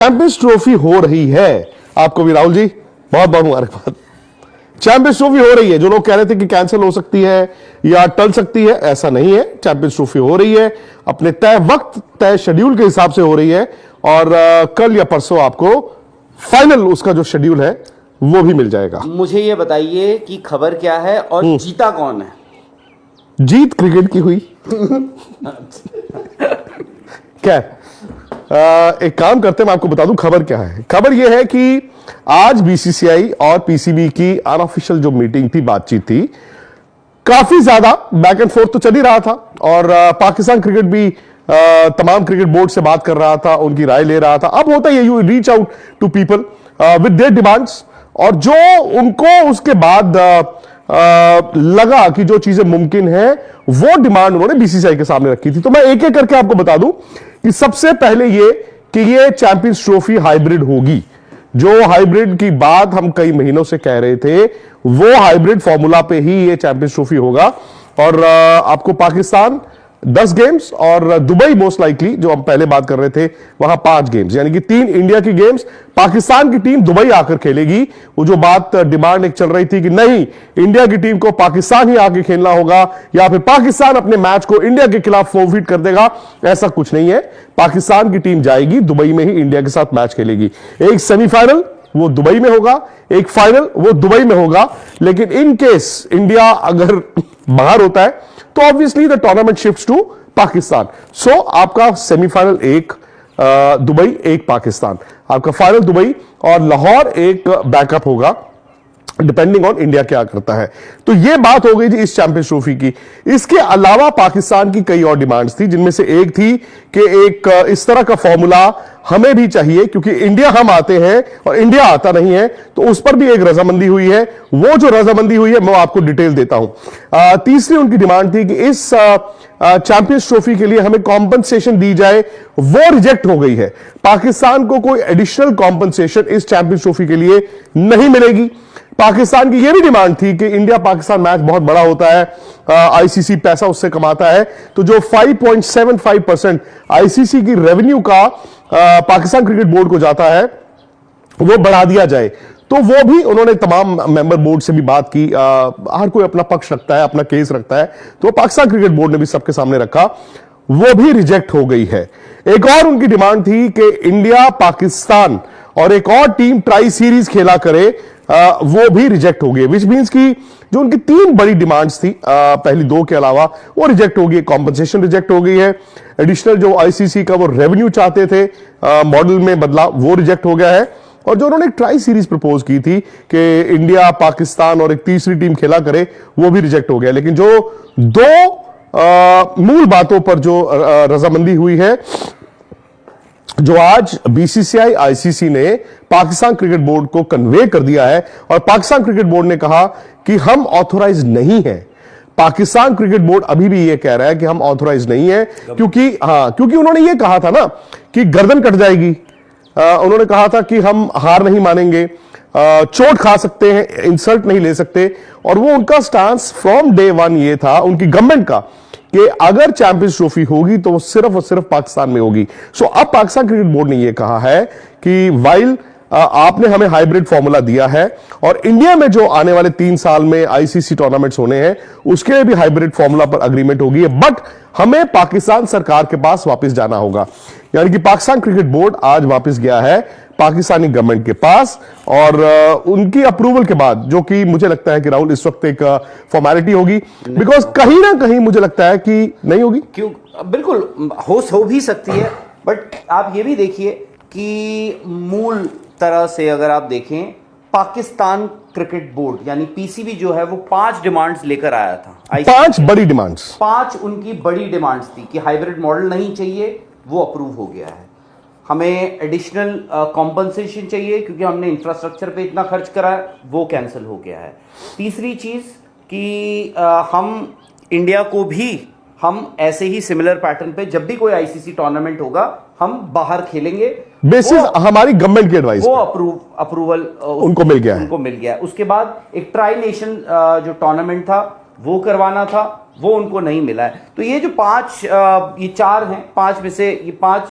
Champions trophy हो रही है। आपको भी राहुल जी बहुत बहुत मुबारकबाद। चैंपियंस ट्रॉफी हो रही है। जो लोग कह रहे थे कि कैंसिल हो सकती है या टल सकती है, ऐसा नहीं है। चैंपियंस ट्रॉफी हो रही है, अपने तय वक्त तय शेड्यूल के हिसाब से हो रही है और कल या परसों आपको फाइनल उसका जो शेड्यूल है वो भी मिल जाएगा। मुझे ये बताइए कि खबर क्या है और जीता कौन है? जीत क्रिकेट की हुई। क्या एक काम करते हैं, मैं आपको बता दूं खबर क्या है। खबर यह है कि आज बीसीसीआई और पीसीबी की अनऑफिशियल जो मीटिंग थी, बातचीत थी, काफी ज्यादा बैक एंड फोर्थ तो चल ही रहा था और पाकिस्तान क्रिकेट भी तमाम क्रिकेट बोर्ड से बात कर रहा था, उनकी राय ले रहा था। अब होता है you reach out to people with their demands, और जो उनको उसके बाद लगा कि जो चीजें मुमकिन है वो डिमांड उन्होंने बीसीसीआई के सामने रखी थी। तो मैं एक एक करके आपको बता दूं कि सबसे पहले ये कि ये चैंपियंस ट्रॉफी हाइब्रिड होगी। जो हाइब्रिड की बात हम कई महीनों से कह रहे थे, वो हाइब्रिड फॉर्मूला पे ही ये चैंपियंस ट्रॉफी होगा। और आपको पाकिस्तान 10 गेम्स और दुबई मोस्ट लाइकली, जो हम पहले बात कर रहे थे, वहां 5 गेम्स, यानी कि 3 इंडिया की गेम्स पाकिस्तान की टीम दुबई आकर खेलेगी। वो जो बात डिमांड एक चल रही थी कि नहीं, इंडिया की टीम को पाकिस्तान ही आके खेलना होगा या फिर पाकिस्तान अपने मैच को इंडिया के खिलाफ फॉरफिट कर देगा, ऐसा कुछ नहीं है। पाकिस्तान की टीम जाएगी, दुबई में ही इंडिया के साथ मैच खेलेगी। एक सेमीफाइनल वो दुबई में होगा, एक फाइनल वो दुबई में होगा। लेकिन इन केस इंडिया अगर बाहर होता है तो obviously the tournament shifts to Pakistan. So आपका सेमीफाइनल एक दुबई, एक पाकिस्तान, आपका फाइनल दुबई और लाहौर एक बैकअप होगा, डिपेंडिंग ऑन इंडिया क्या करता है। तो यह बात हो गई थी इस चैंपियंस ट्रॉफी की। इसके अलावा पाकिस्तान की कई और डिमांड्स थी, जिनमें से एक थी कि एक इस तरह का फॉर्मूला हमें भी चाहिए, क्योंकि इंडिया हम आते हैं और इंडिया आता नहीं है, तो उस पर भी एक रजामंदी हुई है। वो जो रजामंदी हुई है मैं आपको डिटेल देता हूं। तीसरी उनकी डिमांड थी कि इस चैंपियंस ट्रॉफी के लिए हमें कॉम्पनसेशन दी जाए, वो रिजेक्ट हो गई है। पाकिस्तान को कोई एडिशनल कॉम्पनसेशन इस चैंपियंस ट्रॉफी के लिए नहीं मिलेगी। पाकिस्तान की यह भी डिमांड थी कि इंडिया पाकिस्तान मैच बहुत बड़ा होता है, आईसीसी पैसा उससे कमाता है, तो जो 5.75% आईसीसी की रेवेन्यू का पाकिस्तान क्रिकेट बोर्ड को जाता है वो बढ़ा दिया जाए। तो वो भी उन्होंने तमाम मेंबर बोर्ड से भी बात की। हर कोई अपना पक्ष रखता है, अपना केस रखता है, तो पाकिस्तान क्रिकेट बोर्ड ने भी सबके सामने रखा, वो भी रिजेक्ट हो गई है। एक और उनकी डिमांड थी कि इंडिया पाकिस्तान और एक और टीम ट्राई सीरीज खेला करे, वो भी रिजेक्ट हो गई। विच मींस की जो उनकी 3 बड़ी डिमांड्स थी, पहली 2 के अलावा, वो रिजेक्ट हो गई। कॉम्पनसेशन रिजेक्ट हो गई है, एडिशनल जो आईसीसी का वो रेवेन्यू चाहते थे मॉडल में बदलाव, वो रिजेक्ट हो गया है। और जो उन्होंने एक ट्राई सीरीज प्रपोज की थी कि इंडिया पाकिस्तान और एक तीसरी टीम खेला करे, वो भी रिजेक्ट हो गया। लेकिन जो 2 मूल बातों पर जो रजामंदी हुई है, जो आज बीसीसीआई आईसीसी ने पाकिस्तान क्रिकेट बोर्ड को कन्वे कर दिया है, और पाकिस्तान क्रिकेट बोर्ड ने कहा कि हम ऑथोराइज नहीं है। पाकिस्तान क्रिकेट बोर्ड अभी भी यह कह रहा है कि हम ऑथोराइज नहीं है, क्योंकि उन्होंने यह कहा था ना कि गर्दन कट जाएगी। उन्होंने कहा था कि हम हार नहीं मानेंगे, चोट खा सकते हैं, इंसल्ट नहीं ले सकते। और वो उनका स्टांस फ्रॉम डे 1 ये था उनकी गवर्नमेंट का कि अगर चैंपियंस ट्रॉफी होगी तो वो सिर्फ और सिर्फ पाकिस्तान में होगी। सो अब पाकिस्तान क्रिकेट बोर्ड ने यह कहा है कि वाइल आपने हमें हाइब्रिड फॉर्मूला दिया है और इंडिया में जो आने वाले 3 साल में आईसीसी टूर्नामेंट्स होने हैं उसके लिए भी हाइब्रिड फॉर्मूला पर अग्रीमेंट होगी, बट हमें पाकिस्तान सरकार के पास वापस जाना होगा। यानी कि पाकिस्तान क्रिकेट बोर्ड आज वापस गया है पाकिस्तानी गवर्नमेंट के पास, और उनकी अप्रूवल के बाद, जो कि मुझे लगता है कि राहुल इस वक्त एक फॉर्मेलिटी होगी, बिकॉज कहीं ना कहीं मुझे लगता है कि नहीं होगी। क्यों? बिल्कुल हो भी सकती है, बट आप ये भी देखिए कि मूल तरह से अगर आप देखें, पाकिस्तान क्रिकेट बोर्ड यानी पीसीबी जो है वो 5 डिमांड्स लेकर आया था। 5 बड़ी डिमांड्स, 5 उनकी बड़ी डिमांड्स थी कि हाइब्रिड मॉडल नहीं चाहिए, वो अप्रूव हो गया है। हमें एडिशनल कॉम्पनसेशन चाहिए क्योंकि हमने इंफ्रास्ट्रक्चर पे इतना खर्च करा है, वो कैंसिल हो गया है। तीसरी चीज कि हम इंडिया को भी हम ऐसे ही सिमिलर पैटर्न पे जब भी कोई आईसीसी टूर्नामेंट होगा हम बाहर खेलेंगे, बेसिस हमारी गवर्नमेंट की एडवाइस, वो अप्रूवल उनको मिल गया है। उसके बाद एक ट्राई नेशन जो टूर्नामेंट था वो करवाना था, वो उनको नहीं मिला है। तो ये जो 5 ये 4 हैं, 5 में से ये 5